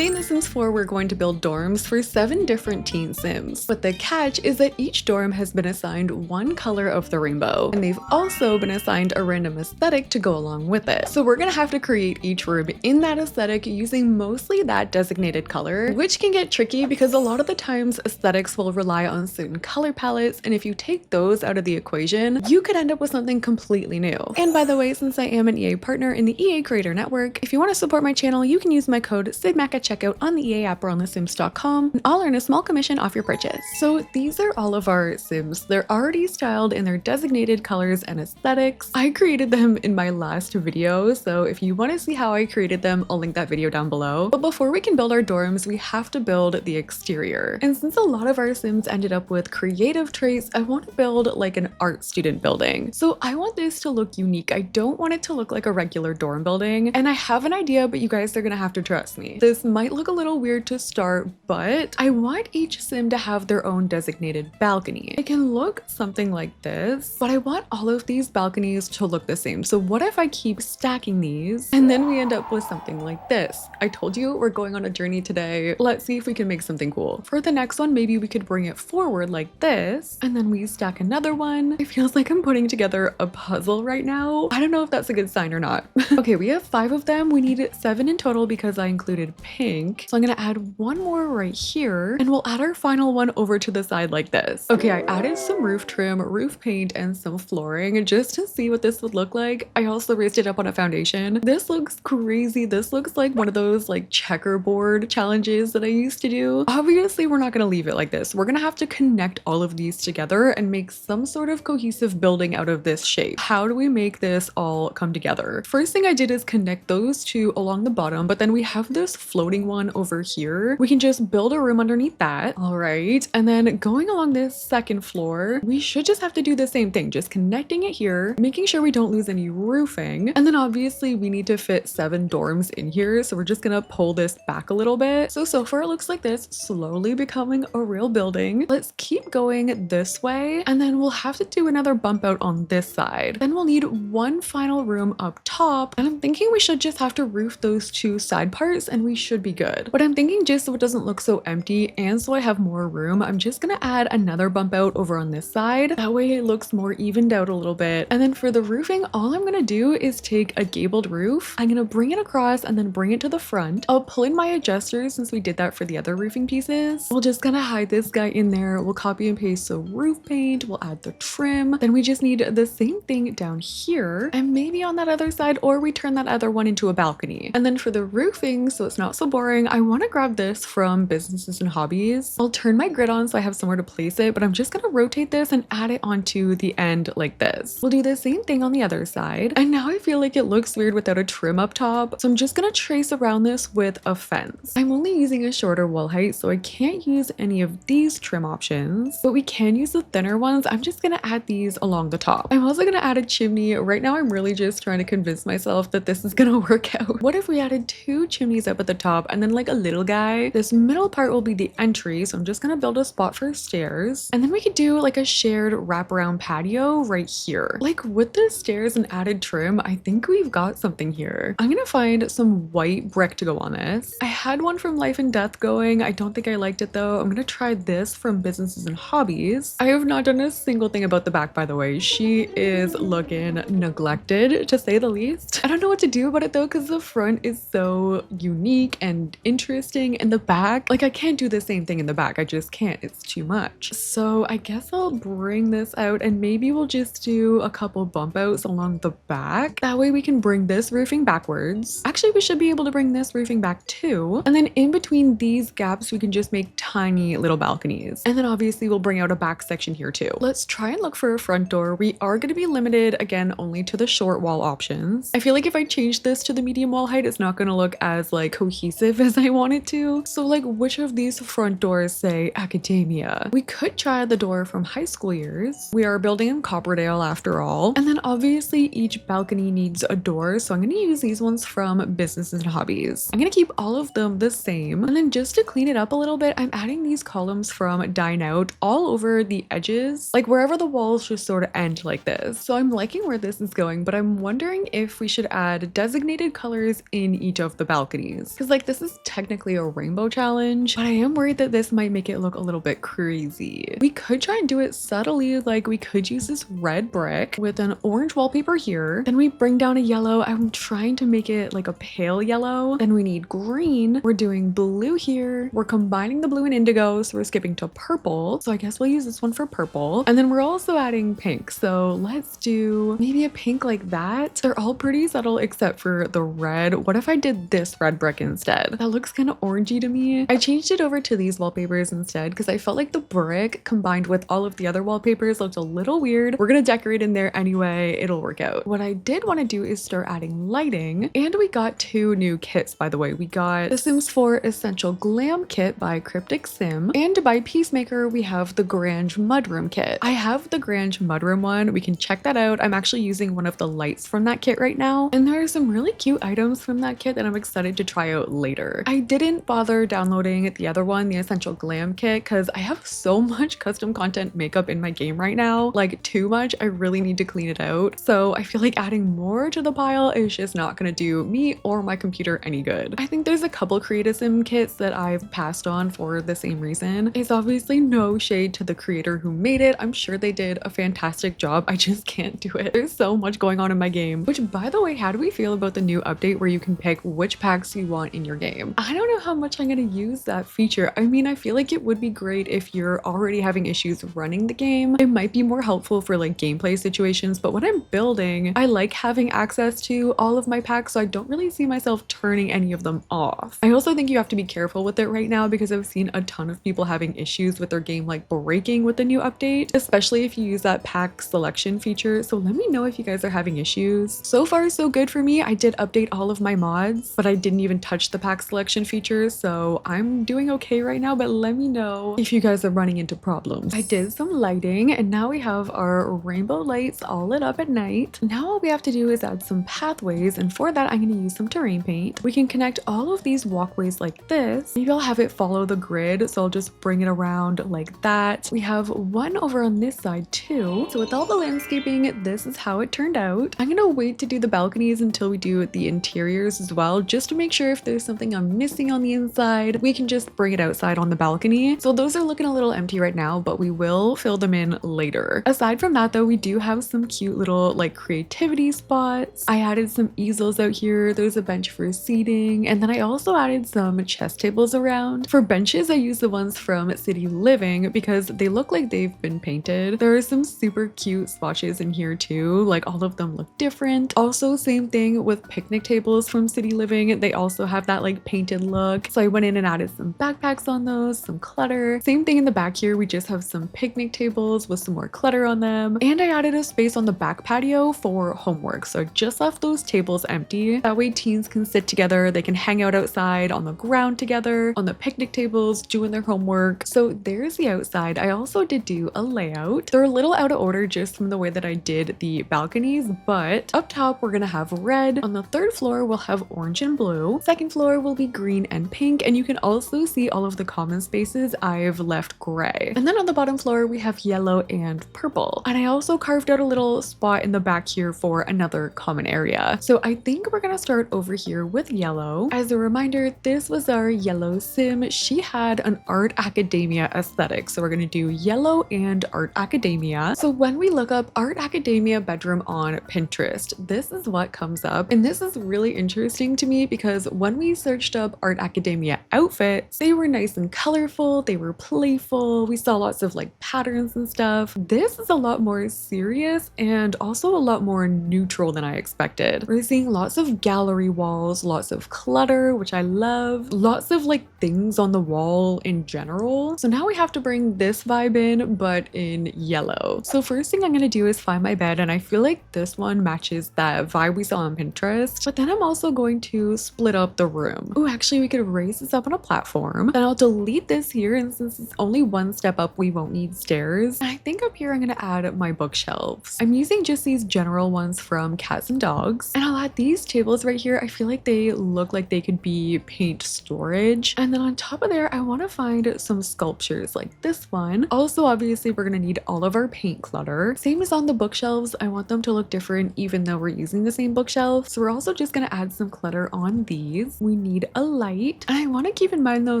Today in The Sims 4, we're going to build dorms for 7 different teen Sims. But the catch is that each dorm has been assigned one color of the rainbow, and they've also been assigned a random aesthetic to go along with it. So we're gonna have to create each room in that aesthetic using mostly that designated color, which can get tricky because a lot of the times aesthetics will rely on certain color palettes, and if you take those out of the equation, you could end up with something completely new. And by the way, since I am an EA partner in the EA Creator Network, if you want to support my channel, you can use my code sydneymacoretta at checkout on the EA app or on thesims.com, and I'll earn a small commission off your purchase. So these are all of our Sims. They're already styled in their designated colors and aesthetics. I created them in my last video, so if you want to see how I created them, I'll link that video down below. But before we can build our dorms, we have to build the exterior. And since a lot of our Sims ended up with creative traits, I want to build like an art student building. So I want this to look unique. I don't want it to look like a regular dorm building. And I have an idea, but you guys are gonna have to trust me. This might look a little weird to start, but I want each Sim to have their own designated balcony. It can look something like this, but I want all of these balconies to look the same. So what if I keep stacking these and then we end up with something like this? I told you we're going on a journey today. Let's see if we can make something cool. For the next one, maybe we could bring it forward like this, and then we stack another one. It feels like I'm putting together a puzzle right now. I don't know if that's a good sign or not. Okay, we have 5 of them. We need 7 in total because I included pink. So I'm gonna add one more right here, and we'll add our final one over to the side like this. Okay, I added some roof trim, roof paint, and some flooring just to see what this would look like. I also raised it up on a foundation. This looks crazy. This looks like one of those like checkerboard challenges that I used to do. Obviously, we're not gonna leave it like this. We're gonna have to connect all of these together and make some sort of cohesive building out of this shape. How do we make this all come together? First thing I did is connect those two along the bottom, but then we have this floating one over here. We can just build a room underneath that. All right, and then going along this second floor, we should just have to do the same thing, just connecting it here, making sure we don't lose any roofing. And then obviously we need to fit 7 dorms in here, so we're just gonna pull this back a little bit. So far it looks like this, slowly becoming a real building. Let's keep going this way, and then we'll have to do another bump out on this side. Then we'll need one final room up top, and I'm thinking we should just have to roof those 2 side parts and we should be good. But I'm thinking just so it doesn't look so empty and so I have more room, I'm just gonna add another bump out over on this side. That way it looks more evened out a little bit. And then for the roofing, all I'm gonna do is take a gabled roof. I'm gonna bring it across and then bring it to the front. I'll pull in my adjusters since we did that for the other roofing pieces. We'll just gonna hide this guy in there. We'll copy and paste some roof paint. We'll add the trim. Then we just need the same thing down here and maybe on that other side, or we turn that other one into a balcony. And then for the roofing, so it's not so boring, I want to grab this from Businesses and Hobbies. I'll turn my grid on so I have somewhere to place it, but I'm just gonna rotate this and add it onto the end like this. We'll do the same thing on the other side. And now I feel like it looks weird without a trim up top, so I'm just gonna trace around this with a fence. I'm only using a shorter wall height, so I can't use any of these trim options, but we can use the thinner ones. I'm just gonna add these along the top. I'm also gonna add a chimney. Right now I'm really just trying to convince myself that this is gonna work out. What if we added 2 chimneys up at the top and then like a little guy? This middle part will be the entry, so I'm just gonna build a spot for stairs, and then we could do like a shared wraparound patio right here. Like with the stairs and added trim, I think we've got something here. I'm gonna find some white brick to go on this. I had one from Life and Death going. I don't think I liked it though. I'm gonna try this from Businesses and Hobbies. I have not done a single thing about the back, by the way. She is looking neglected, to say the least. I don't know what to do about it though, because the front is so unique and interesting, and the back, like I can't do the same thing in the back. I just can't. It's too much. So I guess I'll bring this out and maybe we'll just do a couple bump outs along the back. That way we can bring this roofing backwards. Actually, we should be able to bring this roofing back too. And then in between these gaps, we can just make tiny little balconies. And then obviously we'll bring out a back section here too. Let's try and look for a front door. We are going to be limited again only to the short wall options. I feel like if I change this to the medium wall height, it's not going to look as like cohesive as I want it to. So like which of these front doors say academia? We could try the door from high school years. We are building in Copperdale after all. And then obviously each balcony needs a door, so I'm going to use these ones from Businesses and Hobbies. I'm going to keep all of them the same, and then just to clean it up a little bit, I'm adding these columns from Dine Out all over the edges, like wherever the walls just sort of end like this. So I'm liking where this is going, but I'm wondering if we should add designated colors in each of the balconies, because like this is technically a rainbow challenge, but I am worried that this might make it look a little bit crazy. We could try and do it subtly, like we could use this red brick with an orange wallpaper here. Then we bring down a yellow. I'm trying to make it like a pale yellow. Then we need green. We're doing blue here. We're combining the blue and indigo, so we're skipping to purple. So I guess we'll use this one for purple. And then we're also adding pink. So let's do maybe a pink like that. They're all pretty subtle except for the red. What if I did this red brick instead? That looks kind of orangey to me. I changed it over to these wallpapers instead because I felt like the brick combined with all of the other wallpapers looked a little weird. We're gonna decorate in there anyway. It'll work out. What I did want to do is start adding lighting, and we got 2 new kits, by the way. We got the Sims 4 Essential Glam Kit by Cryptic Sim, and by Peacemaker we have the Grange Mudroom Kit. I have the Grange Mudroom one. We can check that out. I'm actually using one of the lights from that kit right now, and there are some really cute items from that kit that I'm excited to try out later. I didn't bother downloading the other one, the Essential Glam Kit, because I have so much custom content makeup in my game right now, like too much. I really need to clean it out. So I feel like adding more to the pile is just not gonna do me or my computer any good. I think there's a couple Create Sim kits that I've passed on for the same reason. It's obviously no shade to the creator who made it. I'm sure they did a fantastic job. I just can't do it. There's so much going on in my game. Which, by the way, how do we feel about the new update where you can pick which packs you want in your game? I don't know how much I'm gonna use that feature. I mean, I feel like it would be great if you're already having issues running the game. It might be more helpful for like gameplay situations, but when I'm building, I like having access to all of my packs, so I don't really see myself turning any of them off. I also think you have to be careful with it right now because I've seen a ton of people having issues with their game like breaking with the new update, especially if you use that pack selection feature. So let me know if you guys are having issues. So far so good for me. I did update all of my mods, but I didn't even touch the pack selection feature, so I'm doing okay right now, but let me know if you guys are running into problems. I did some lighting, and now we have our rainbow lights all lit up at night. Now all we have to do is add some pathways, and for that I'm going to use some terrain paint. We can connect all of these walkways like this. Maybe I'll have it follow the grid, so I'll just bring it around like that. We have one over on this side too. So with all the landscaping, this is how it turned out. I'm gonna wait to do the balconies until we do the interiors as well, just to make sure if there's something I'm missing on the inside, we can just bring it outside on the balcony. So those are looking a little empty right now, but we will fill them in later. Aside from that though, we do have some cute little like creativity spots. I added some easels out here. There's a bench for seating, and then I also added some chess tables around. For benches, I use the ones from City Living because they look like they've been painted. There are some super cute swatches in here too, like all of them look different. Also, same thing with picnic tables from City Living. They also have that like painted look. So I went in and added some backpacks on those, some clutter. Same thing in the back here. We just have some picnic tables with some more clutter on them. And I added a space on the back patio for homework. So I just left those tables empty. That way teens can sit together. They can hang out outside on the ground together, on the picnic tables, doing their homework. So there's the outside. I also did do a layout. They're a little out of order just from the way that I did the balconies, but up top we're gonna have red. On the 3rd floor we'll have orange and blue. 2nd floor will be green and pink, and you can also see all of the common spaces I've left gray. And then on the bottom floor we have yellow and purple. And I also carved out a little spot in the back here for another common area. So I think we're gonna start over here with yellow. As a reminder, this was our yellow sim. She had an art academia aesthetic, so we're gonna do yellow and art academia. So when we look up art academia bedroom on Pinterest, this is what comes up, and this is really interesting to me because when we searched up art academia outfits, they were nice and colorful, they were playful, we saw lots of like patterns and stuff. This is a lot more serious and also a lot more neutral than I expected. We're seeing lots of gallery walls, lots of clutter, which I love, lots of like things on the wall in general. So now we have to bring this vibe in, but in yellow. So first thing I'm gonna do is find my bed, and I feel like this one matches that vibe we saw on Pinterest, but then I'm also going to split up the room. Oh, actually we could raise this up on a platform. Then I'll delete this here, and since it's only one step up, we won't need stairs. And I think up here I'm gonna add my bookshelves. I'm using just these general ones from Cats and Dogs, and I'll add these tables right here. I feel like they look like they could be paint storage. And then on top of there, I want to find some sculptures like this one. Also, obviously, we're going to need all of our paint clutter. Same as on the bookshelves, I want them to look different even though we're using the same bookshelf. So we're also just going to add some clutter on these. We we need a light. And I want to keep in mind though,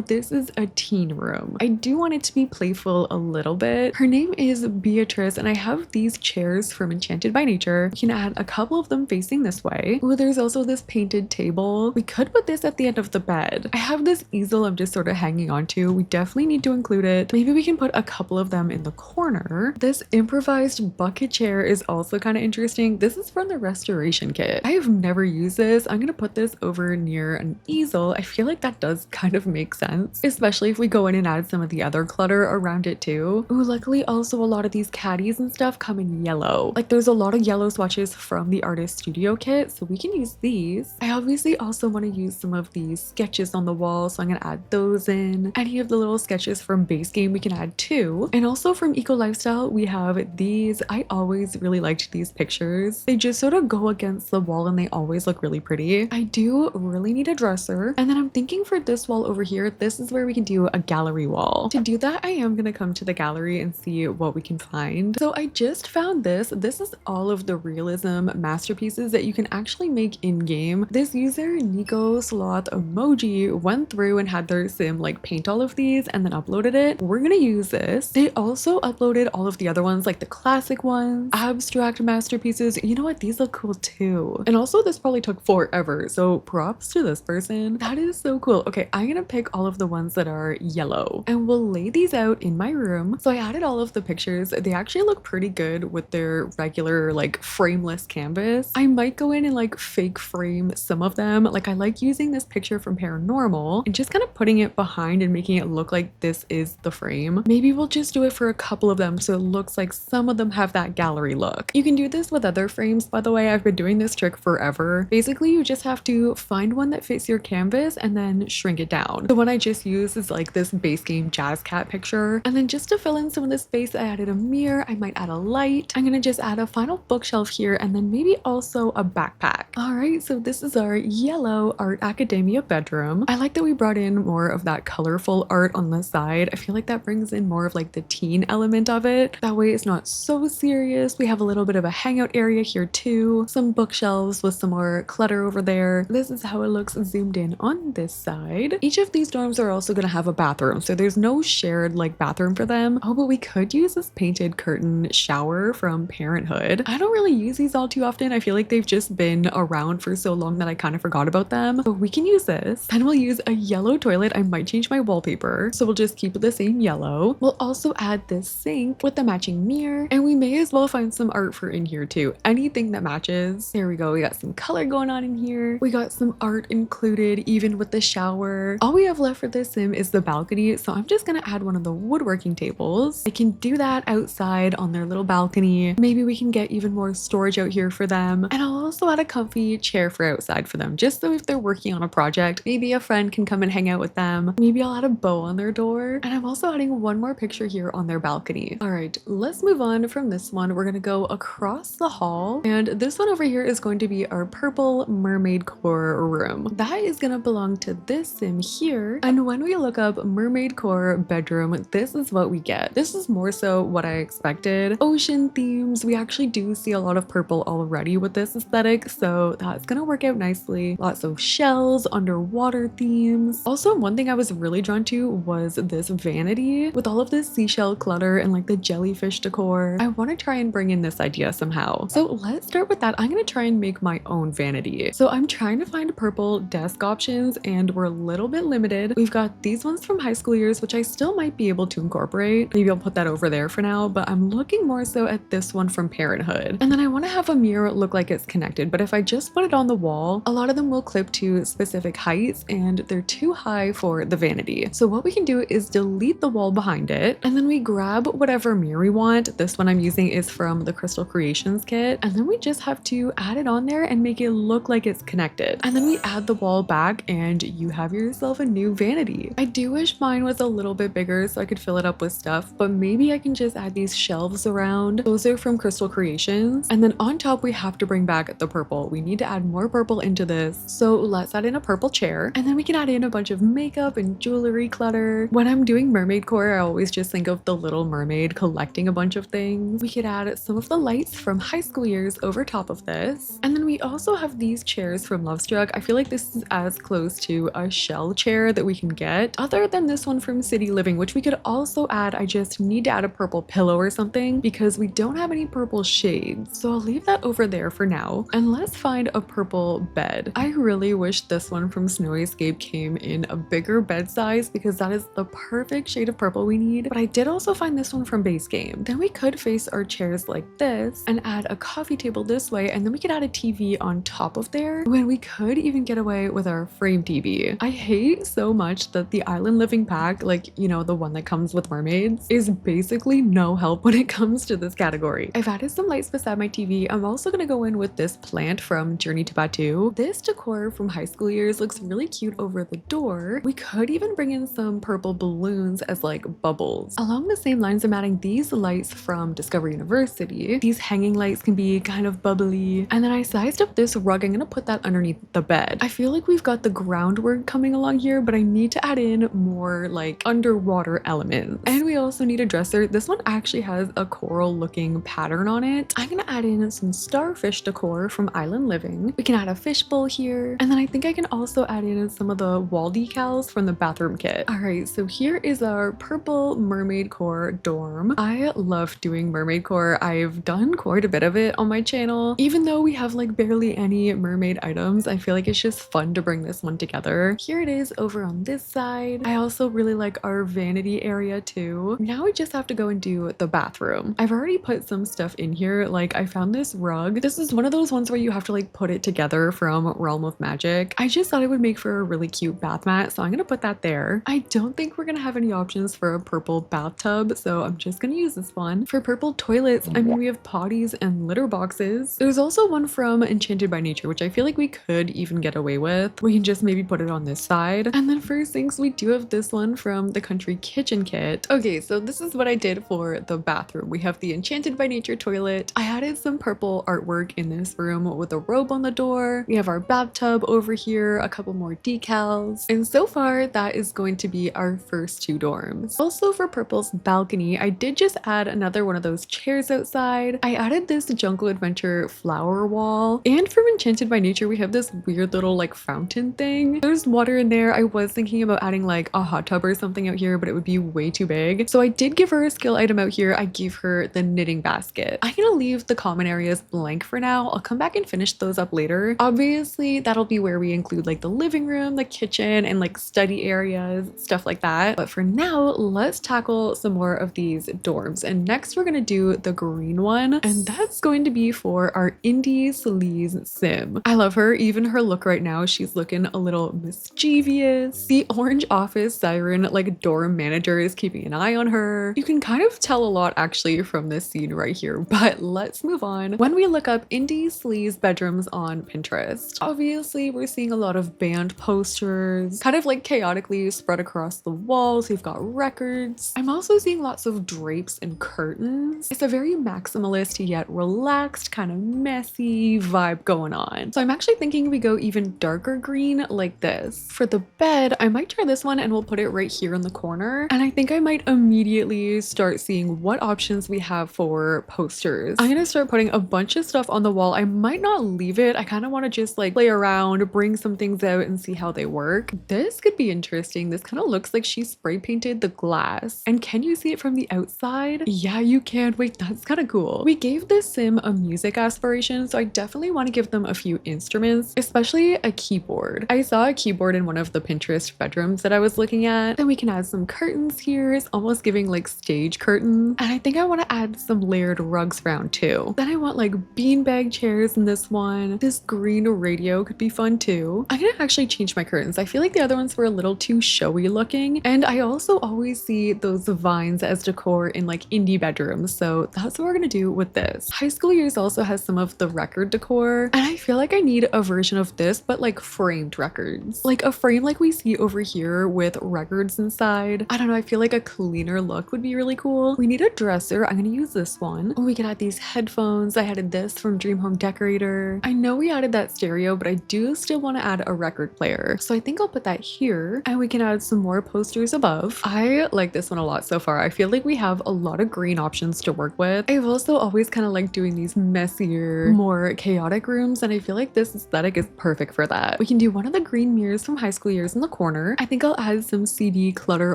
this is a teen room. I do want it to be playful a little bit. Her name is Beatrice, and I have these chairs from Enchanted by Nature. You can add a couple of them facing this way. Ooh, there's also this painted table. We could put this at the end of the bed. I have this easel I'm just sort of hanging on to. We definitely need to include it. Maybe we can put a couple of them in the corner. This improvised bucket chair is also kind of interesting. This is from the restoration kit. I have never used this. I'm gonna put this over near an easel. I feel like that does kind of make sense, especially if we go in and add some of the other clutter around it too. Ooh, luckily also a lot of these caddies and stuff come in yellow. Like there's a lot of yellow swatches from the artist studio kit, so we can use these. I obviously also want to use some of these sketches on the wall, so I'm gonna add those in. Any of the little sketches from base game we can add too. And also from Eco Lifestyle we have these. I always really liked these pictures. They just sort of go against the wall and they always look really pretty. I do really need a dresser. And then I'm thinking for this wall over here, this is where we can do a gallery wall. To do that, I am gonna come to the gallery and see what we can find. So I just found this. This is all of the realism masterpieces that you can actually make in-game. This user, Nico Sloth Emoji, went through and had their sim like paint all of these and then uploaded it. We're gonna use this. They also uploaded all of the other ones, like the classic ones, abstract masterpieces. You know what? These look cool too. And also this probably took forever, so props to this person. That is so cool. Okay, I'm gonna pick all of the ones that are yellow and we'll lay these out in my room. So I added all of the pictures. They actually look pretty good with their regular like frameless canvas. I might go in and like fake frame some of them. Like I like using this picture from Paranormal and just kind of putting it behind and making it look like this is the frame. Maybe we'll just do it for a couple of them so it looks like some of them have that gallery look. You can do this with other frames, by the way. I've been doing this trick forever. Basically, you just have to find one that fits your canvas and then shrink it down. The one I just used is like this base game jazz cat picture. And then just to fill in some of the space, I added a mirror. I might add a light. I'm gonna just add a final bookshelf here and then maybe also a backpack. All right, so this is our yellow Art Academia bedroom. I like that we brought in more of that colorful art on the side. I feel like that brings in more of like the teen element of it. That way it's not so serious. We have a little bit of a hangout area here too. Some bookshelves with some more clutter over there. This is how it looks zoomed in on this side. Each of these dorms are also gonna have a bathroom, so there's no shared like bathroom for them. Oh, but we could use this painted curtain shower from Parenthood. I don't really use these all too often. I feel like they've just been around for so long that I kind of forgot about them. But we can use this. And we'll use a yellow toilet. I might change my wallpaper, so we'll just keep it the same yellow. We'll also add this sink with the matching mirror, and we may as well find some art for in here too. Anything that matches. There we go. We got some color going on in here. We got some art included even with the shower. All we have left for this sim is the balcony, so I'm just gonna add one of the woodworking tables. I can do that outside on their little balcony. Maybe we can get even more storage out here for them. And I'll also add a comfy chair for outside for them, just so if they're working on a project, maybe a friend can come and hang out with them. Maybe I'll add a bow on their door. And I'm also adding one more picture here on their balcony. All right, let's move on from this one. We're gonna go across the hall, and this one over here is going to be our purple mermaid core room. That is gonna belong to this sim here. And when we look up mermaid core bedroom, this is what we get. This is more so what I expected. Ocean themes. We actually do see a lot of purple already with this aesthetic, so that's gonna work out nicely. Lots of shells, underwater themes. Also, one thing I was really drawn to was this vanity with all of this seashell clutter and like the jellyfish decor. I want to try and bring in this idea somehow. So let's start with that. I'm gonna try and make my own vanity. So I'm trying to find purple desk options and we're a little bit limited. We've got these ones from high school years, which I still might be able to incorporate. Maybe I'll put that over there for now, but I'm looking more so at this one from Parenthood. And then I want to have a mirror look like it's connected, but if I just put it on the wall, a lot of them will clip to specific heights and they're too high for the vanity. So what we can do is delete the wall behind it, and then we grab whatever mirror we want. This one I'm using is from the Crystal Creations kit, and then we just have to add it on there and make it look like it's connected. And then we add the wall back and you have yourself a new vanity. I do wish mine was a little bit bigger so I could fill it up with stuff, but maybe I can just add these shelves around. Those are from Crystal Creations. And then on top we have to bring back the purple. We need to add more purple into this. So let's add in a purple chair, and then we can add in a bunch of makeup and jewelry clutter. When I'm doing mermaid core, I always just think of the Little Mermaid collecting a bunch of things. We could add some of the lights from high school years over top of this. And then we also have these chairs from Lovestruck. I feel like this is as close to a shell chair that we can get, other than this one from City Living, which we could also add. I just need to add a purple pillow or something because we don't have any purple shades. So I'll leave that over there for now. And let's find a purple bed. I really wish this one from Snowy Escape came in a bigger bed size because that is the perfect shade of purple we need. But I did also find this one from Base Game. Then we could face our chairs like this and add a coffee table this way, and then we could add a TV on top of there when we could even get away with our frame TV. I hate so much that the Island Living pack, like, you know, the one that comes with mermaids, is basically no help when it comes to this category. I've added some lights beside my TV. I'm also gonna go in with this plant from Journey to Batu. This decor from high school years looks really cute over the door. We could even bring in some purple balloons as like bubbles. Along the same lines, I'm adding these lights from Discovery University. These hanging lights can be kind of bubbly. And then I sized up this rug. I'm gonna put that underneath the bed. I feel like we've got the groundwork coming along here, but I need to add in more like underwater elements. And we also need a dresser. This one actually has a coral looking pattern on it. I'm gonna add in some starfish decor from Island Living. We can add a fishbowl here. And then I think I can also add in some of the wall decals from the bathroom kit. All right, so here is our purple mermaid core dorm. I love doing mermaid core. I've done quite a bit of it on my channel. Even though we have like barely any mermaid items, I feel like it's just fun to bring this one together. Here it is over on this side. I also really like our vanity area too. Now we just have to go and do the bathroom. I've already put some stuff in here. Like I found this rug. This is one of those ones where you have to like put it together from Realm of Magic. I just thought it would make for a really cute bath mat, so I'm gonna put that there. I don't think we're gonna have any options for a purple bathtub, so I'm just gonna use this one. For purple toilets, I mean, we have potties and litter boxes. There's also one from Enchanted by Nature, which I feel like we could even get away with. We can just maybe put it on this side. And then for sinks, we do have this one from the Country Kitchen Kit. Okay, so this is what I did for the bathroom. We have the Enchanted by Nature toilet. I added some purple artwork in this room with a robe on the door. We have our bathtub over here, a couple more decals. And so far, that is going to be our first two dorms. Also for Purple's balcony, I did just add another one of those chairs outside. I added this Jungle Adventure flower wall. And from Enchanted by Nature, we have this weird little like fountain thing. There's water in there. I was thinking about adding like a hot tub or something out here, but it would be way too big. So I did give her a skill item out here. I gave her the knitting basket. I'm gonna leave the common areas blank for now. I'll come back and finish those up later. Obviously, that'll be where we include like the living room, the kitchen, and like study areas, stuff like that. But for now, let's tackle some more of these dorms. And next we're gonna do the green one, and that's going to be for our Indie Sleaze sim. I love her. Even her look right now, she's looking a little mischievous. The orange office siren like dorm manager is keeping an eye on her. You can kind of tell a lot actually from this scene right here, but let's move on. When we look up Indie Sleaze bedrooms on Pinterest, obviously we're seeing a lot of band posters kind of like chaotically spread across the walls. We've got records. I'm also seeing lots of drapes and curtains. It's a very maximalist yet relaxed, kind of messy vibe going on. So I'm actually thinking we go even darker green like this. For the bed, I might try this one and we'll put it right here in the corner. And I think I might immediately start seeing what options we have for posters. I'm gonna start putting a bunch of stuff on the wall. I might not leave it. I kind of want to just like play around, bring some things out and see how they work. This could be interesting. This kind of looks like she spray painted the glass. And can you see it from the outside? Yeah, you can. Wait, that's kind of cool. We gave this sim a music aspiration, so I definitely want to give them a few instruments, especially a keyboard. I saw a keyboard in one of the Pinterest bedrooms that I was looking at. Then we can add some curtains here. It's almost giving like stage curtains. And I think I want to add some layered rugs around too. Then I want like beanbag chairs in this one. This green radio could be fun too. I'm gonna actually change my curtains. I feel like the other ones were a little too showy looking. And I also always see those vines as decor in like indie bedrooms. So that's what we're gonna do with this. High School Years also has some of the record decor. And I feel like I need a version of this, but like framed records. Like a frame like we see over here with records inside. I don't know, I feel like a cleaner look would be really cool. We need a dresser. I'm gonna use this one. We can add these headphones. I added this from Dream Home Decorator. I know we added that stereo, but I do still want to add a record player. So I think I'll put that here and we can add some more posters above. I like this one a lot so far. I feel like we have a lot of green options to work with. I've also always kind of liked doing these messier, more chaotic rooms, and I feel like this aesthetic is perfect for that. that. We can do one of the green mirrors from High School Years in the corner. I think I'll add some CD clutter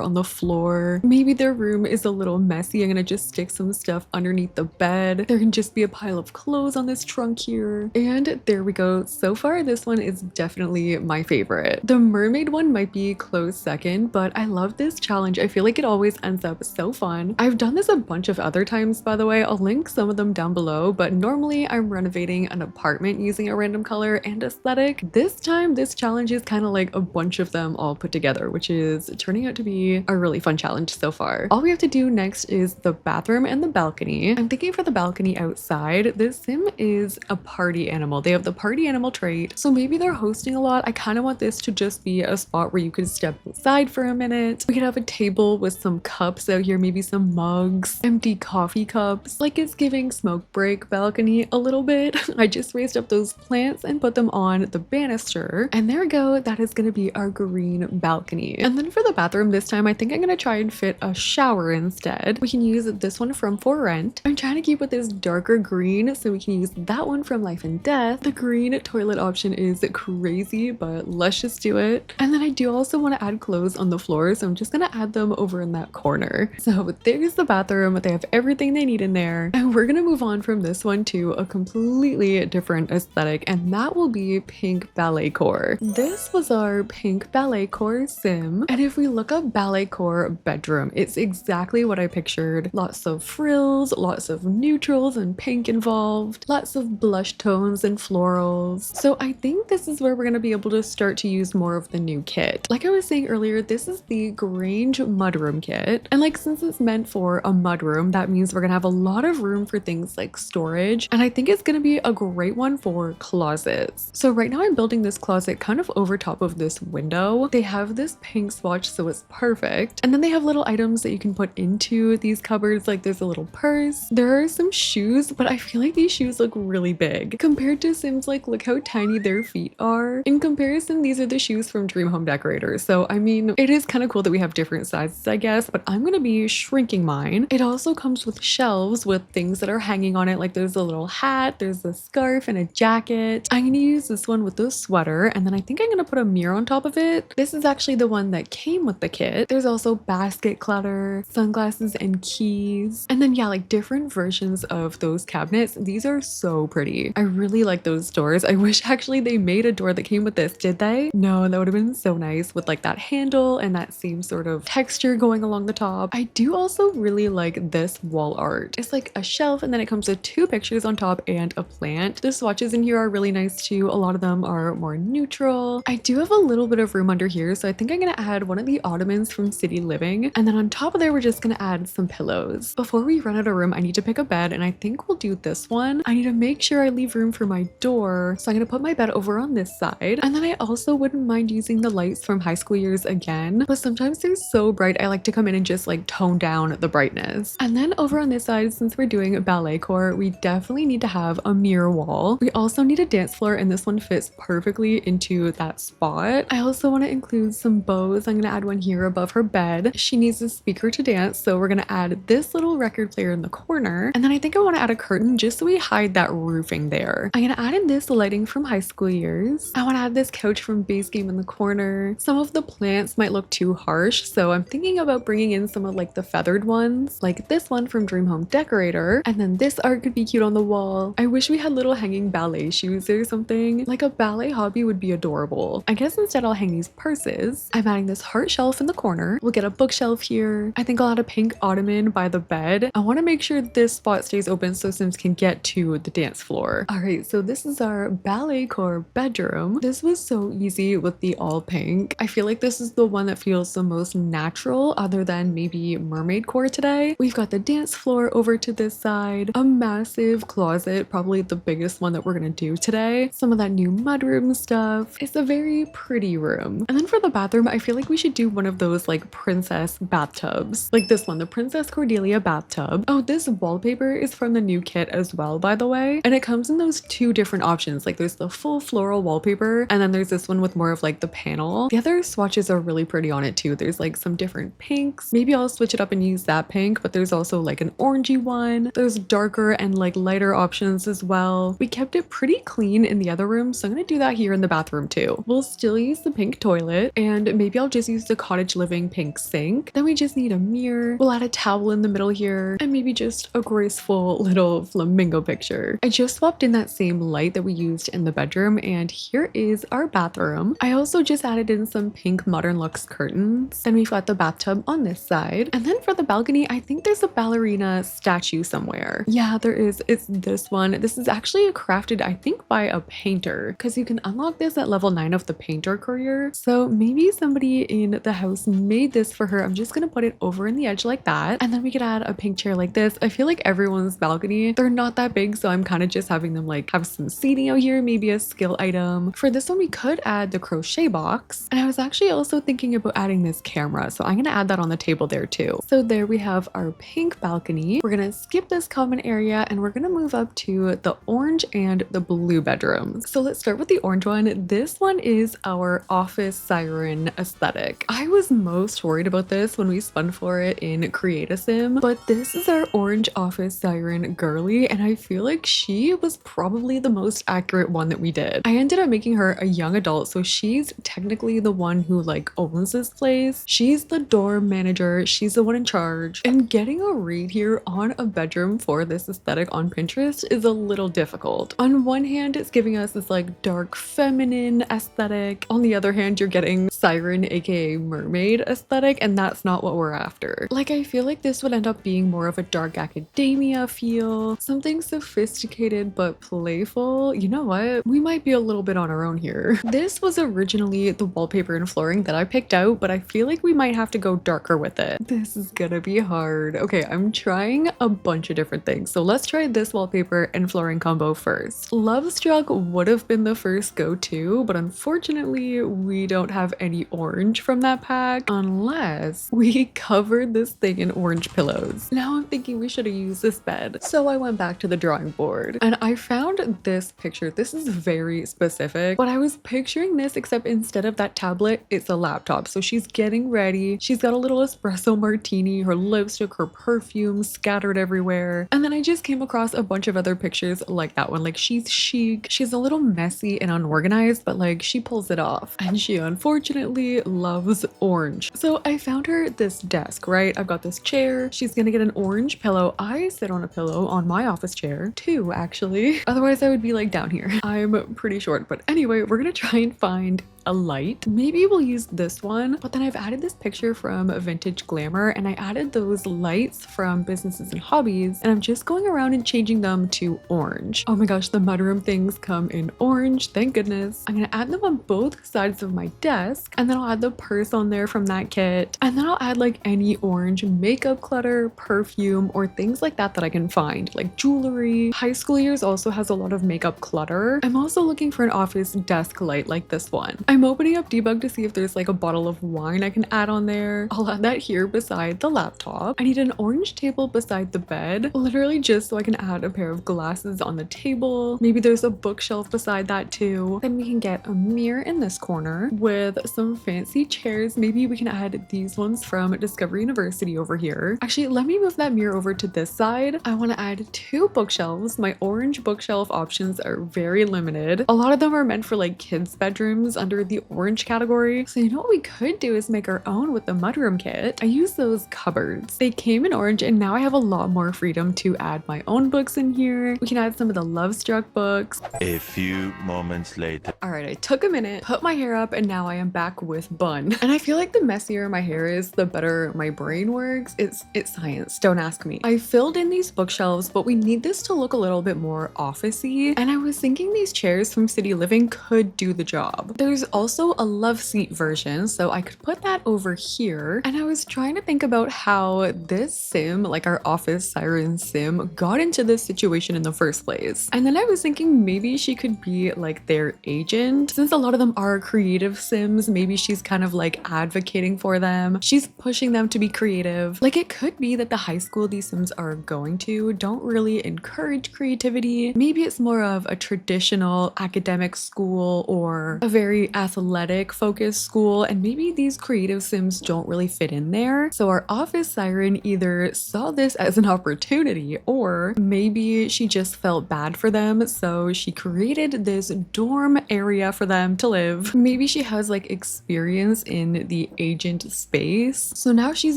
on the floor. Maybe their room is a little messy. I'm gonna just stick some stuff underneath the bed. There can just be a pile of clothes on this trunk here. And there we go. So far, this one is definitely my favorite. The mermaid one might be close second, but I love this challenge. I feel like it always ends up so fun. I've done this a bunch of other times, by the way. I'll link some of them down below, but normally I'm renovating an apartment using a random color and aesthetic. This time, this challenge is kind of like a bunch of them all put together, which is turning out to be a really fun challenge so far. All we have to do next is the bathroom and the balcony. I'm thinking for the balcony outside, this sim is a party animal. They have the party animal trait, so maybe they're hosting a lot. I kind of want this to just be a spot where you could step outside for a minute. We could have a table with some cups out here, maybe some mugs, empty coffee cups. Like it's giving smoke break balcony a little bit. I just raised up those plants and put them on the banister, and there we go. That is going to be our green balcony. And then for the bathroom this time, I think I'm going to try and fit a shower instead. We can use this one from For Rent. I'm trying to keep with this darker green, so we can use that one from Life and Death. The green toilet option is crazy, but let's just do it. And then I do also want to add clothes on the floor, so I'm just going to add them over in that corner. So there's the bathroom. They have everything they need in there. And we're going to move on from this one to a completely different aesthetic, and that will be pink ballet core. This was our pink ballet core sim, and if we look up ballet core bedroom, it's exactly what I pictured. Lots of frills, lots of neutrals and pink involved, lots of blush tones and florals. So I think this is where we're going to be able to start to use more of the new kit. Like I was saying earlier, this is the Grange mudroom kit, and like since it's meant for a mudroom, that means we're gonna have a lot of room for things like storage, and I think it's gonna be a great one for closets. So right now I'm building this closet kind of over top of this window. They have this pink swatch, so it's perfect, and then they have little items that you can put into these cupboards. Like there's a little purse, there are some shoes, but I feel like these shoes look really big compared to Sims. Like look how tiny their feet are. In comparison, these are the shoes from Dream Home Decorators, so I mean it is kind of cool that we have different sizes, I guess, but I'm gonna be shrinking mine. It also comes with shelves with things that are hanging on it. Like there's a little hat, there's a scarf and a jacket. I'm gonna use this one with the sweater, and then I think I'm gonna put a mirror on top of it. This is actually the one that came with the kit. There's also basket clutter, sunglasses and keys, and then yeah, like different versions of those cabinets. These are so pretty. I really like those doors. I wish actually they made a door that came with this. Did they? No, that would have been so nice with like that handle and that same sort of texture going along the top. I do also really like this wall art. It's like a shelf, and then it comes with two pictures on top and a plant. The swatches in here are really nice too. A lot of them are more neutral. I do have a little bit of room under here, so I think I'm gonna add one of the ottomans from City Living, and then on top of there we're just gonna add some pillows. Before we run out of room, I need to pick a bed, and I think we'll do this one. I need to make sure I leave room for my door, so I'm gonna put my bed over on this side, and then I also wouldn't mind using the lights from High School Years again, but sometimes they're so bright I like to come in and just like tone down the brightness. And then over on this side, since we're doing ballet core, we definitely need to have a mirror wall. We also need a dance floor, and this one fits perfectly into that spot. I also want to include some bows. I'm gonna add one here above her bed. She needs a speaker to dance, so we're gonna add this little record player in the corner, and then I think I want to add a curtain just so we hide that roofing there. I'm gonna add in this lighting from High School Years. I want to add this couch from Base Game in the corner. Some of the plants might look too harsh, so I'm thinking about bringing in some of like the feathered ones, like this one from Dream Home Decorator, and then this art could be cute on the wall. I wish we had little hanging ballet shoes or something. Like a ballet hobby would be adorable. I guess instead I'll hang these purses. I'm adding this heart shelf in the corner. We'll get a bookshelf here. I think I'll add a pink ottoman by the bed. I want to make sure this spot stays open so Sims can get to the dance floor. All right, so this is our ballet core bedroom. This was so easy with the all pink. I feel like this is the one that feels the most natural other than maybe mermaid core today. We've got the dance floor over to this side, a massive closet, probably the biggest one that we're gonna do today. Some of that new mudroom stuff. It's a very pretty room. And then for the bathroom, I feel like we should do one of those like princess bathtubs. Like this one, the Princess Cordelia bathtub. Oh, this wallpaper is from the new kit as well, by the way. And it comes in those two different options. Like there's the full floral wallpaper, and then there's this one with more of like the panel. The other swatches are really pretty on it too. There's like some different pinks. Maybe I'll switch it up and use that pink, but there's also like an orangey one. There's darker and like lighter options as well. We kept it pretty clean in the other room, so I'm gonna do that here here in the bathroom too. We'll still use the pink toilet, and maybe I'll just use the cottage living pink sink. Then we just need a mirror. We'll add a towel in the middle here, and maybe just a graceful little flamingo picture. I just swapped in that same light that we used in the bedroom, and here is our bathroom. I also just added in some pink modern luxe curtains. Then we've got the bathtub on this side. And then for the balcony, I think there's a ballerina statue somewhere. Yeah, there is. It's this one. This is actually crafted, I think, by a painter, because you can unlock this at level 9 of the painter courier. So maybe somebody in the house made this for her. I'm just gonna put it over in the edge like that. And then we could add a pink chair like this. I feel like everyone's balcony, they're not that big, so I'm kind of just having them like have some seating out here, maybe a skill item. For this one, we could add the crochet box. And I was actually also thinking about adding this camera, so I'm gonna add that on the table there too. So there we have our pink balcony. We're gonna skip this common area and we're gonna move up to the orange and the blue bedrooms. So let's start with the orange one. This one is our office siren aesthetic. I was most worried about this when we spun for it in Create a Sim, but this is our orange office siren girly, and I feel like she was probably the most accurate one that we did. I ended up making her a young adult, so she's technically the one who like owns this place. She's the dorm manager, she's the one in charge, and getting a read here on a bedroom for this aesthetic on Pinterest is a little difficult. On one hand, it's giving us this like dark feminine aesthetic. On the other hand, you're getting siren aka mermaid aesthetic, and that's not what we're after. Like, I feel like this would end up being more of a dark academia feel, something sophisticated but playful. You know what? We might be a little bit on our own here. This was originally the wallpaper and flooring that I picked out, but I feel like we might have to go darker with it. This is gonna be hard. Okay, I'm trying a bunch of different things. So let's try this wallpaper and flooring combo first. Love Struck would have been the first go-to, but unfortunately we don't have any orange from that pack unless we covered this thing in orange pillows. Now I'm thinking we should have used this bed. So I went back to the drawing board and I found this picture. This is very specific, but I was picturing this, except instead of that tablet, it's a laptop. So she's getting ready. She's got a little espresso martini, her lipstick, her perfume scattered everywhere. And then I just came across a bunch of other pictures like that one. Like, she's chic. She's a little messy and unorganized, but like she pulls it off. And she unfortunately loves orange. So I found her this desk, right? I've got this chair. She's gonna get an orange pillow. I sit on a pillow on my office chair too, actually. Otherwise I would be like down here. I'm pretty short, but anyway, we're gonna try and find a light. Maybe we'll use this one, but then I've added this picture from Vintage Glamour and I added those lights from Businesses and Hobbies, and I'm just going around and changing them to orange. Oh my gosh, the mudroom things come in orange, thank goodness. I'm gonna add them on both sides of my desk, and then I'll add the purse on there from that kit, and then I'll add like any orange makeup clutter, perfume, or things like that that I can find, like jewelry. High school years also has a lot of makeup clutter. I'm also looking for an office desk light like this one. I'm opening up Debug to see if there's like a bottle of wine I can add on there. I'll add that here beside the laptop. I need an orange table beside the bed, literally just so I can add a pair of glasses on the table. Maybe there's a bookshelf beside that too. Then we can get a mirror in this corner with some fancy chairs. Maybe we can add these ones from Discovery University over here. Actually, let me move that mirror over to this side. I want to add 2 bookshelves. My orange bookshelf options are very limited. A lot of them are meant for like kids' bedrooms under the orange category. So you know what we could do is make our own with the mudroom kit. I use those cupboards. They came in orange, and now I have a lot more freedom to add my own books in here. We can add some of the Love Struck books. A few moments later. All right, I took a minute, put my hair up, and now I am back with bun. And I feel like the messier my hair is, the better my brain works. It's science, don't ask me. I filled in these bookshelves, but we need this to look a little bit more office-y. And I was thinking these chairs from City Living could do the job. There's also a love seat version, so I could put that over here. And I was trying to think about how this sim, like our office siren sim, got into this situation in the first place. And then I was thinking maybe she could be like their agent. Since a lot of them are creative sims, maybe she's kind of like advocating for them. She's pushing them to be creative. Like, it could be that the high school these sims are going to don't really encourage creativity. Maybe it's more of a traditional academic school or a very athletic focused school, and maybe these creative sims don't really fit in there. So our office siren either saw this as an opportunity, or maybe she just felt bad for them, so she created this dorm area for them to live. Maybe she has like experience in the agent space, so now she's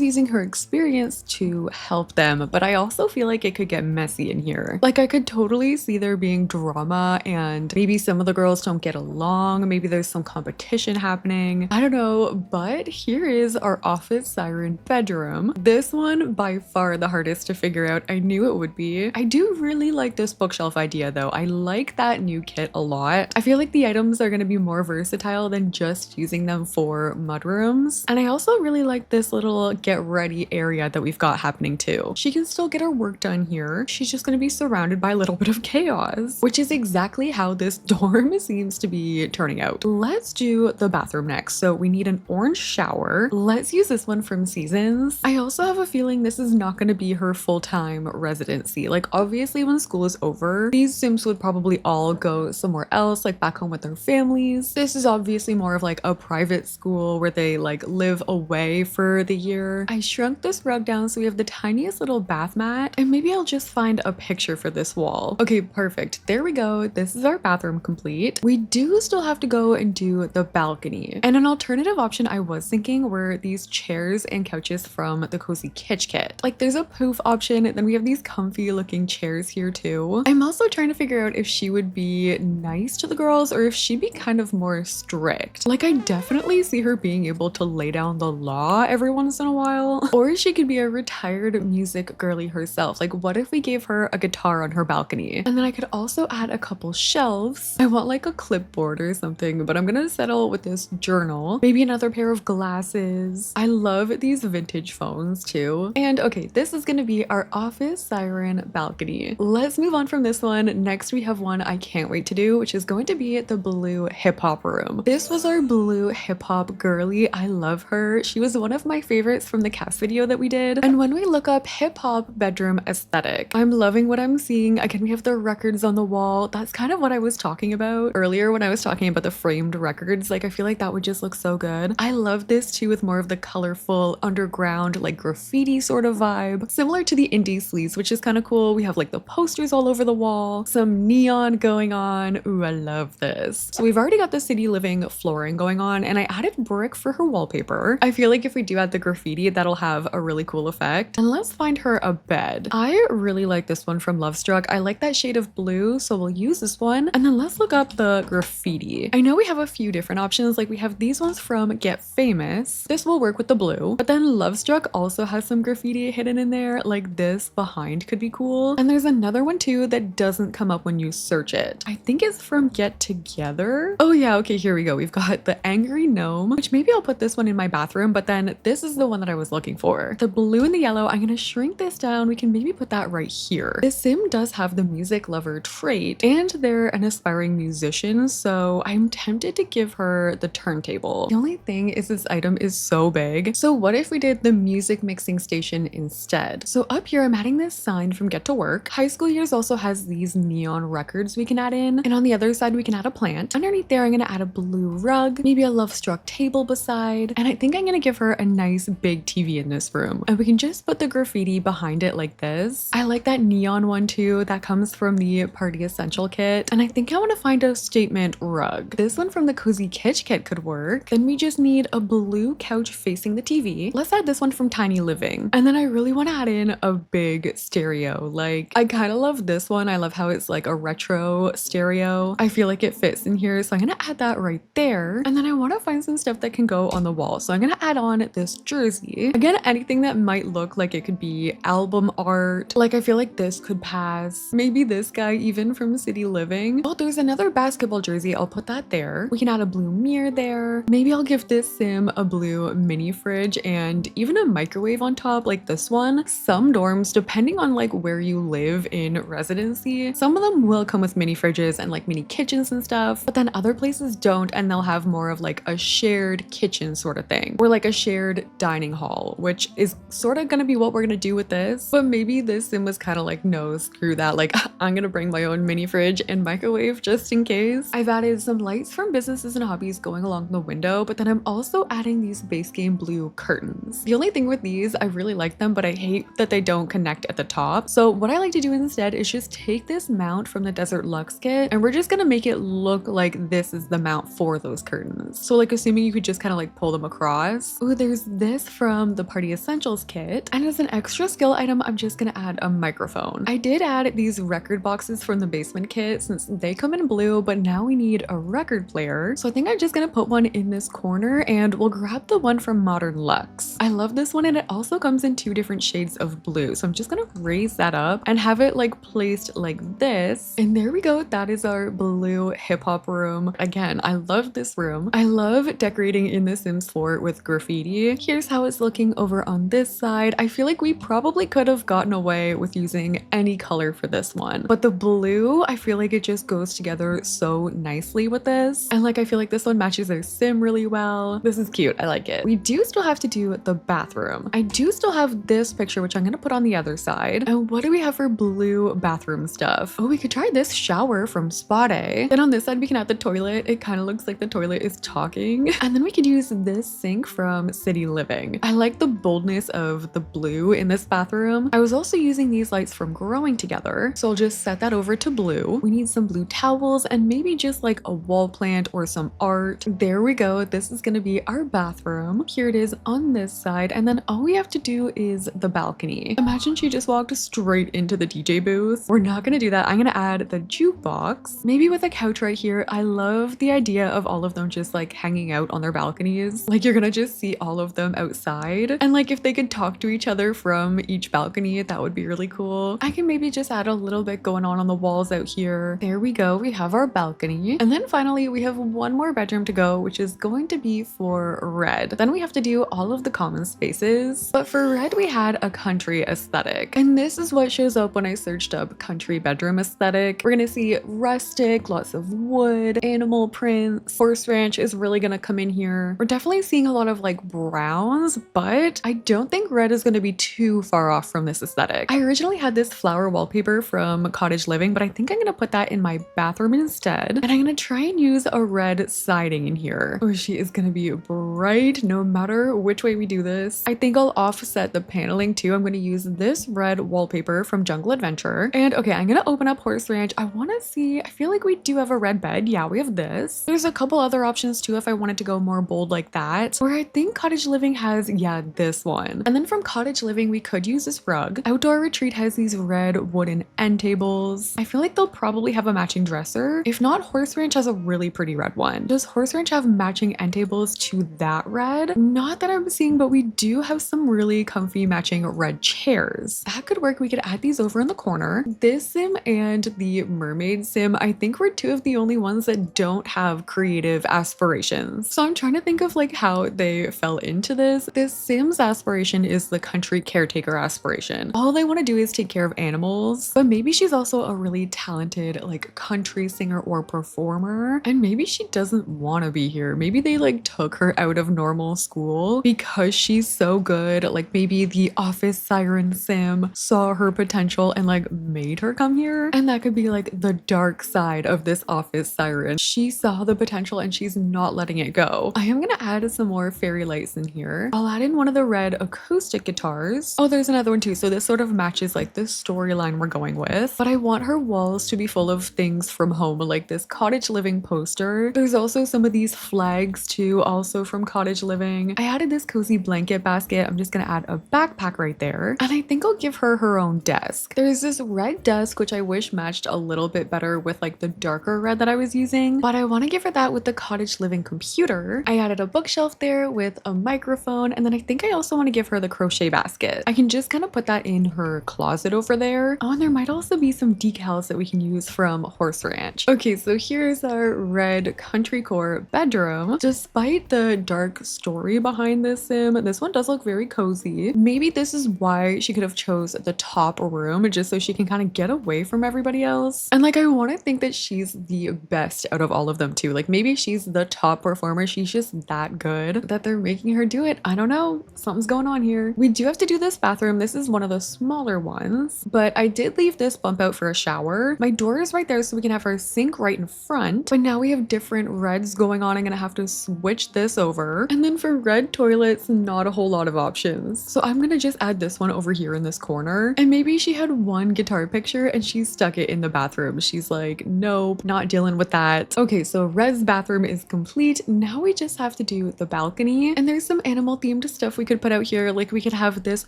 using her experience to help them. But I also feel like it could get messy in here. Like I could totally see there being drama, and maybe some of the girls don't get along, maybe there's some competition happening, I don't know. But here is our office siren bedroom. This one by far the hardest to figure out. I knew it would be. I do really like this bookshelf idea though. I like that new kit a lot. I feel like the items are going to be more versatile than just using them for mudrooms. And I also really like this little get ready area that we've got happening too. She can still get her work done here. She's just going to be surrounded by a little bit of chaos, which is exactly how this dorm seems to be turning out. Let's do the bathroom next. So we need an orange shower. Let's use this one from Seasons. I also have a feeling this is not going to be her full-time residency. Like obviously when school is over, these sims would probably all go somewhere else, like back home with their families. This is obviously more of like a private school where they like live away for the year. I shrunk this rug down so we have the tiniest little bath mat, and maybe I'll just find a picture for this wall. Okay, perfect. There we go. This is our bathroom complete. We do still have to go and do the balcony. And an alternative option I was thinking were these chairs and couches from the Cozy Kitsch kit. Like there's a poof option, then we have these comfy looking chairs here too. I'm also trying to figure out if she would be nice to the girls or if she'd be kind of more strict. Like I definitely see her being able to lay down the law every once in a while. Or she could be a retired music girly herself. Like what if we gave her a guitar on her balcony? And then I could also add a couple shelves. I want like a clipboard or something, but I'm gonna settle with this journal. Maybe another pair of glasses. I love these vintage phones too. And okay, this is gonna be our office siren balcony. Let's move on from this one. Next we have one I can't wait to do, which is going to be the blue hip hop room. This was our blue hip hop girly. I love her. She was one of my favorites from the cast video that we did. And when we look up hip hop bedroom aesthetic, I'm loving what I'm seeing. Again, we have the records on the wall. That's kind of what I was talking about earlier when I was talking about the framed records. Like I feel like that would just look so good. I love this too with more of the colorful underground like graffiti sort of vibe, similar to the indie sleeves, which is kind of cool. We have like the posters all over the wall, some neon going on. Ooh, I love this. So we've already got the city living flooring going on, and I added brick for her wallpaper. I feel like if we do add the graffiti, that'll have a really cool effect. And let's find her a bed. I really like this one from Love Struck. I like that shade of blue, so we'll use this one. And then let's look up the graffiti. I know we have a few different options. Like we have these ones from Get Famous. This will work with the blue, but then Love Struck also has some graffiti hidden in there. Like this behind could be cool. And there's another one too that doesn't come up when you search it. I think it's from Get Together. Oh yeah, okay, here we go. We've got the Angry Gnome, which maybe I'll put this one in my bathroom, but then this is the one that I was looking for. The blue and the yellow, I'm gonna shrink this down. We can maybe put that right here. This sim does have the music lover trait, and they're an aspiring musician, so I'm tempted to give her the turntable. The only thing is this item is so big. So what if we did the music mixing station instead? So up here, I'm adding this sign from Get to Work. High School Years also has these neon records we can add in, and on the other side, we can add a plant. Underneath there, I'm gonna add a blue rug, maybe a Love Struck table beside, and I think I'm gonna give her a nice big TV in this room. And we can just put the graffiti behind it like this. I like that neon one too. That comes from the Party Essential kit. And I think I want to find a statement rug. This one from the Cozy Kitsch kit could work. Then we just need a blue couch facing the TV. Let's add this one from Tiny Living. And then I really want to add in a big stereo. Like I kind of love this one. I love how it's like a retro stereo. I feel like it fits in here. So I'm going to add that right there. And then I want to find some stuff that can go on the wall. So I'm going to add on this jersey. Again, anything that might look like it could be album art. Like I feel like this could pass. Maybe this guy even from City Living. Oh, there's another basketball jersey. I'll put that there. We can add a blue mirror there. Maybe I'll give this sim a blue mini fridge and even a microwave on top like this one. Some dorms, depending on like where you live in residency, some of them will come with mini fridges and like mini kitchens and stuff, but then other places don't, and they'll have more of like a shared kitchen sort of thing, or like a shared dining hall, which is sort of gonna be what we're gonna do with this. But maybe this sim was kind of like, no, screw that. Like I'm gonna bring my own mini fridge and microwave just in case. I've added some lights from Business businesses and hobbies going along the window, but then I'm also adding these base game blue curtains. The only thing with these, I really like them, but I hate that they don't connect at the top. So what I like to do instead is just take this mount from the Desert Luxe kit, and we're just gonna make it look like this is the mount for those curtains. So like assuming you could just kind of like pull them across. Oh, there's this from the Party Essentials kit. And as an extra skill item, I'm just gonna add a microphone. I did add these record boxes from the basement kit since they come in blue, but now we need a record player. So I think I'm just gonna put one in this corner, and we'll grab the one from Modern Luxe. I love this one, and it also comes in 2 different shades of blue. So I'm just gonna raise that up and have it like placed like this. And there we go. That is our blue hip hop room. Again, I love this room. I love decorating in The Sims 4 with graffiti. Here's how it's looking over on this side. I feel like we probably could have gotten away with using any color for this one, but the blue, I feel like it just goes together so nicely with this. And like, I feel like this one matches our sim really well. This is cute. I like it. We do still have to do the bathroom. I do still have this picture, which I'm going to put on the other side. And what do we have for blue bathroom stuff? Oh, we could try this shower from Spa Day. Then on this side, we can add the toilet. It kind of looks like the toilet is talking. And then we could use this sink from City Living. I like the boldness of the blue in this bathroom. I was also using these lights from Growing Together, so I'll just set that over to blue. We need some blue towels and maybe just like a wall plant or some art. There we go. This is going to be our bathroom. Here it is on this side, and then all we have to do is the balcony. Imagine she just walked straight into the DJ booth. We're not going to do that. I'm going to add the jukebox, maybe with a couch right here. I love the idea of all of them just like hanging out on their balconies. Like you're gonna just see all of them outside, and like if they could talk to each other from each balcony, that would be really cool. I can maybe just add a little bit going on the walls out here. There we go. We have our balcony, and then finally we have one more bedroom to go, which is going to be for Red. Then we have to do all of the common spaces, but for Red we had a country aesthetic, and this is what shows up when I searched up country bedroom aesthetic. We're gonna see rustic, lots of wood, animal prints. Horse ranch is really gonna come in here. We're definitely seeing a lot of like browns, but I don't think red is gonna be too far off from this aesthetic. I originally had this flower wallpaper from Cottage Living, but I think I'm gonna put that in my bathroom instead. And I'm gonna try and use a red siding in here. Oh, she is gonna be bright no matter which way we do this. I think I'll offset the paneling too. I'm gonna use this red wallpaper from Jungle Adventure. And okay, I'm gonna open up Horse Ranch. I wanna see, I feel like we do have a red bed. Yeah, we have this. There's a couple other options too if I wanted to go more bold like that. Where I think Cottage Living has, yeah, this one. And then from Cottage Living, we could use this rug. Outdoor Retreat has these red wooden end tables. I feel like they'll probably have a matching dresser. If not, Horse Ranch has a really pretty red one. Does Horse Ranch have matching end tables to that red? Not that I'm seeing, but we do have some really comfy matching red chairs. That could work. We could add these over in the corner. This sim and the mermaid sim, I think we're two of the only ones that don't have creative aspirations. So I'm trying to think of like how they fell into this. This sim's aspiration is the country caretaker aspiration. All they want to do is take care of animals, but maybe she's also a really talented like country singer or performer, and maybe she doesn't want to be here. Maybe they like took her out of normal school because she's so good. Like maybe the office siren sim saw her potential and like made her come here, and that could be like the dark side of this office siren. She saw the potential and she's not letting it go. I am gonna add some more fairy lights in here. I'll add in one of the red acoustic guitars. Oh, there's another one too. So this sort of matches like the storyline we're going with, but I want her walls to be full of things from home, like this Cottage Living poster. There's also some of these flags too, also from Cottage Living. I added this cozy blanket basket. I'm just gonna add a backpack right there, and I think I'll give her her own desk. There's this red desk which I wish matched a little bit better with like the darker red that I was using, but I want to give her that with the Cottage Living computer. I added a bookshelf there with a microphone, and then I think I also want to give her the crochet basket. I can just kind of put that in her closet over there. Oh, and there might also be some decals that we can use from Horse Ranch. Okay, so here's our red country core bedroom. Despite the dark story behind this sim, this one does look very cozy. Maybe this is why she could have chose the top room, just so she can kind of get away from everybody else. And like, I want to think that she's the best out of all of them too. Like maybe she's the top performer. She's just that good that they're making her do it. I don't know. Something's going on here. We do have to do this bathroom. This is one of the smaller ones, but I did leave this bump out for a shower. My door is right there so we can have our sink right in front, but now we have different different reds going on. I'm gonna have to switch this over. And then for red toilets, not a whole lot of options. So I'm gonna just add this one over here in this corner. And maybe she had one guitar picture and she stuck it in the bathroom. She's like, nope, not dealing with that. Okay, so Red's bathroom is complete. Now we just have to do the balcony. And there's some animal themed stuff we could put out here. Like we could have this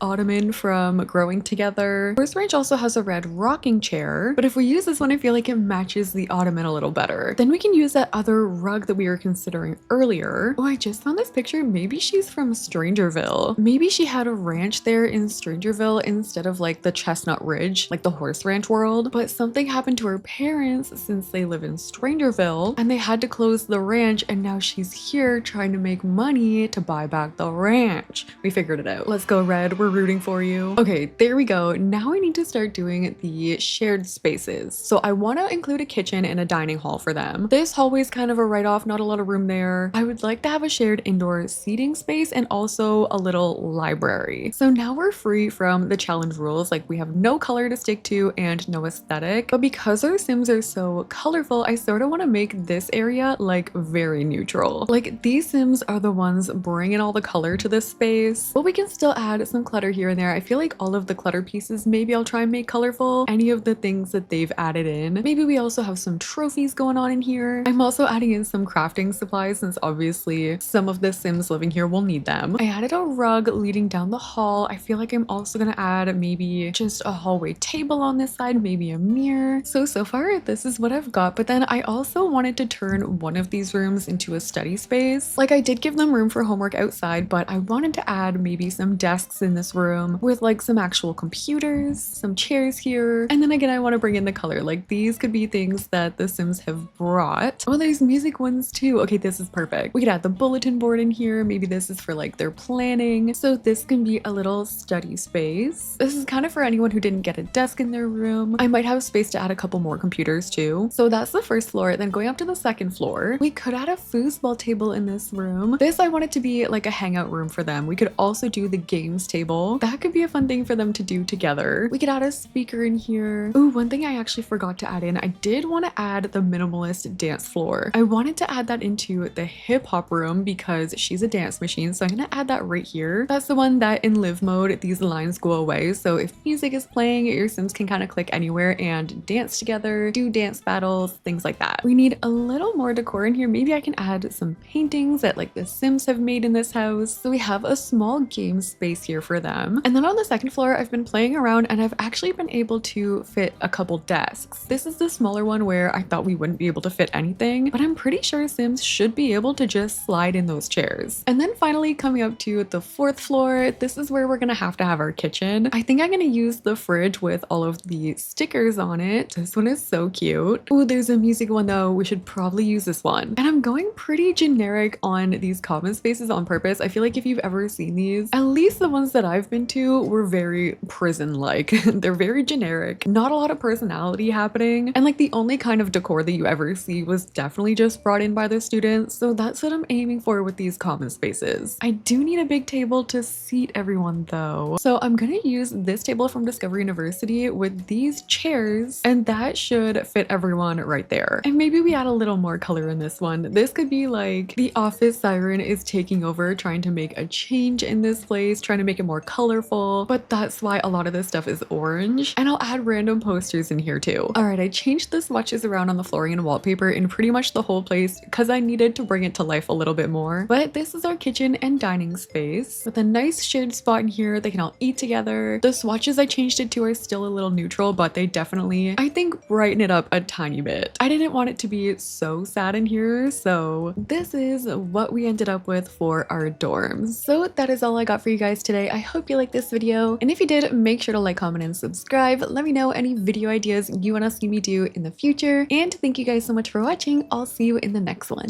ottoman from Growing Together. Horse Ranch also has a red rocking chair, but if we use this one, I feel like it matches the ottoman a little better. Then we can use that other rug that we were considering earlier. Oh, I just found this picture. Maybe she's from Strangerville. Maybe she had a ranch there in Strangerville instead of like the Chestnut Ridge, like the horse ranch world. But something happened to her parents since they live in Strangerville and they had to close the ranch, and now she's here trying to make money to buy back the ranch. We figured it out. Let's go, Red. We're rooting for you. Okay, there we go. Now I need to start doing the shared spaces. So I want to include a kitchen and a dining hall for them. This hallway is kind of a write-off, not a lot of room there. I would like to have a shared indoor seating space and also a little library. So now we're free from the challenge rules, like we have no color to stick to and no aesthetic. But because our Sims are so colorful, I sort of want to make this area like very neutral. Like these Sims are the ones bringing all the color to this space, but we can still add some clutter here and there. I feel like all of the clutter pieces, maybe I'll try and make colorful. Any of the things that they've added in. Maybe we also have some trophies going on in here. I'm also adding in some crafting supplies since obviously some of the Sims living here will need them. I added a rug leading down the hall. I feel like I'm also gonna add maybe just a hallway table on this side, maybe a mirror. So far this is what I've got, but then I also wanted to turn one of these rooms into a study space. Like I did give them room for homework outside, but I wanted to add maybe some desks in this room with like some actual computers, some chairs here. And then again, I want to bring in the color. Like these could be things that the Sims have brought. Oh, there's music ones too. Okay, this is perfect. We could add the bulletin board in here. Maybe this is for like their planning. So this can be a little study space. This is kind of for anyone who didn't get a desk in their room. I might have space to add a couple more computers too. So that's the first floor. Then going up to the second floor, we could add a foosball table in this room. This I want it to be like a hangout room for them. We could also do the games table. That could be a fun thing for them to do together. We could add a speaker in here. Ooh, one thing I actually forgot to add in. I did want to add the minimalist dance floor. I wanted to add that into the hip hop room because she's a dance machine. So I'm going to add that right here. That's the one that in live mode, these lines go away. So if music is playing, your Sims can kind of click anywhere and dance together, do dance battles, things like that. We need a little more decor in here. Maybe I can add some paintings that like the Sims have made in this house. So we have a small game space here for them. And then on the second floor, I've been playing around and I've actually been able to fit a couple desks. This is the smaller one where I thought we wouldn't be able to fit anything, but I'm pretty sure Sims should be able to just slide in those chairs. And then finally coming up to the fourth floor, this is where we're gonna have to have our kitchen. I think I'm gonna use the fridge with all of the stickers on it. This one is so cute. Oh, there's a music one though. We should probably use this one. And I'm going pretty generic on these common spaces on purpose. I feel like if you've ever seen these, at least the ones that I've been to were very prison-like. They're very generic, not a lot of personality happening. And like the only kind of decor that you ever see was definitely just brought in by the students. So that's what I'm aiming for with these common spaces. I do need a big table to seat everyone though. So I'm gonna use this table from Discovery University with these chairs, and that should fit everyone right there. And maybe we add a little more color in this one. This could be like the office siren is taking over, trying to make a change in this place, trying to make it more colorful, but that's why a lot of this stuff is orange. And I'll add random posters in here too. All right, I changed the swatches around on the flooring and wallpaper in pretty much the whole place because I needed to bring it to life a little bit more. But this is our kitchen and dining space with a nice shared spot in here. They can all eat together. The swatches I changed it to are still a little neutral, but they definitely, I think, brighten it up a tiny bit. I didn't want it to be so sad in here, so this is what we ended up with for our dorms. So that is all I got for you guys today. I hope you liked this video, and if you did, make sure to like, comment, and subscribe. Let me know any video ideas you want to see me do in the future, and thank you guys so much for watching. I'll see you in the next one.